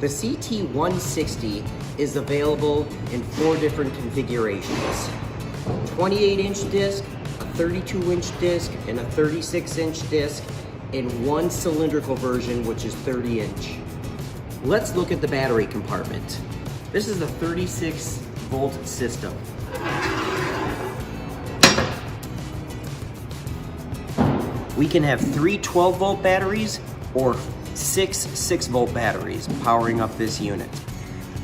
The CT160 is available in 4 different configurations. 28-inch disc, a 32-inch disc, and a 36-inch disc, and one cylindrical version, which is 30-inch. Let's look at the battery compartment. This is a 36-volt system. We can have 3 12-volt batteries or 6 6-volt batteries powering up this unit.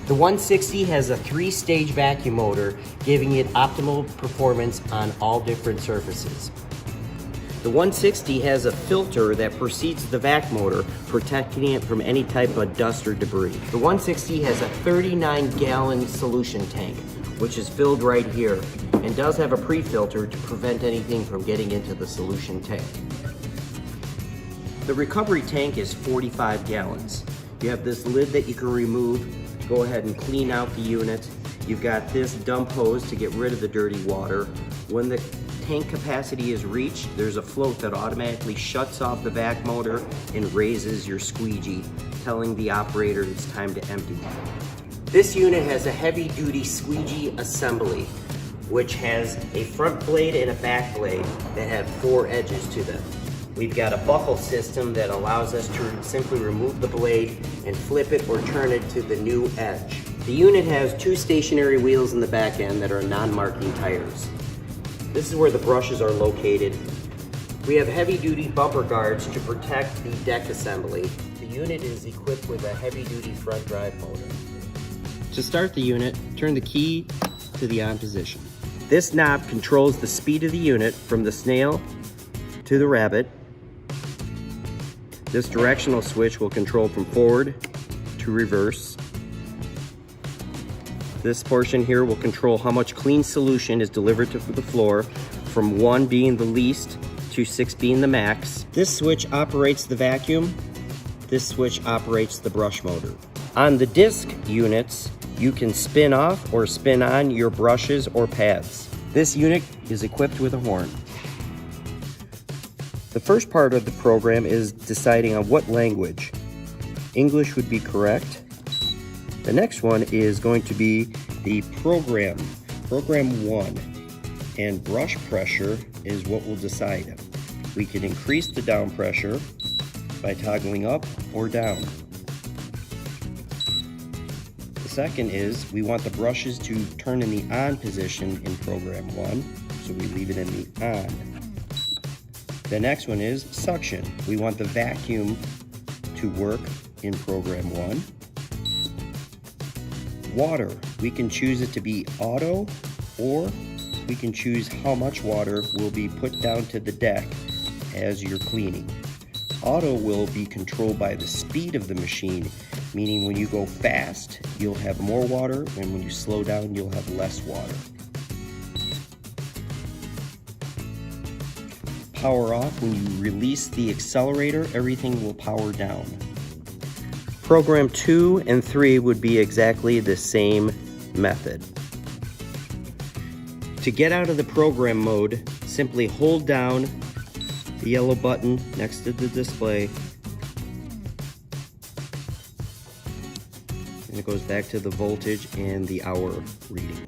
The 160 has a 3-stage vacuum motor, giving it optimal performance on all different surfaces. The 160 has a filter that precedes the vac motor, protecting it from any type of dust or debris. The 160 has a 39-gallon solution tank, which is filled right here, and does have a pre-filter to prevent anything from getting into the solution tank. The recovery tank is 45 gallons. You have this lid that you can remove to go ahead and clean out the unit. You've got this dump hose to get rid of the dirty water. When the tank capacity is reached, there's a float that automatically shuts off the vac motor and raises your squeegee, telling the operator it's time to empty. This unit has a heavy-duty squeegee assembly, which has a front blade and a back blade that have 4 edges to them. We've got a buckle system that allows us to simply remove the blade and flip it or turn it to the new edge. The unit has 2 stationary wheels in the back end that are non-marking tires. This is where the brushes are located. We have heavy-duty bumper guards to protect the deck assembly. The unit is equipped with a heavy-duty front drive motor. To start the unit, turn the key to the on position. This knob controls the speed of the unit from the snail to the rabbit. This directional switch will control from forward to reverse. This portion here will control how much clean solution is delivered to the floor, from 1 being the least to 6 being the max. This switch operates the vacuum. This switch operates the brush motor. On the disc units, you can spin off or spin on your brushes or pads. This unit is equipped with a horn. The first part of the program is deciding on what language. English would be correct. The next one is going to be the program 1, and brush pressure is what we'll decide. We can increase the down pressure by toggling up or down. The second is we want the brushes to turn in the on position in program 1, so we leave it in the on. The next one is suction. We want the vacuum to work in program 1. Water, we can choose it to be auto, or we can choose how much water will be put down to the deck as you're cleaning. Auto will be controlled by the speed of the machine, meaning when you go fast, you'll have more water, and when you slow down, you'll have less water. Power off, when you release the accelerator, everything will power down. Program 2 and 3 would be exactly the same method. To get out of the program mode, simply hold down the yellow button next to the display, and it goes back to the voltage and the hour reading.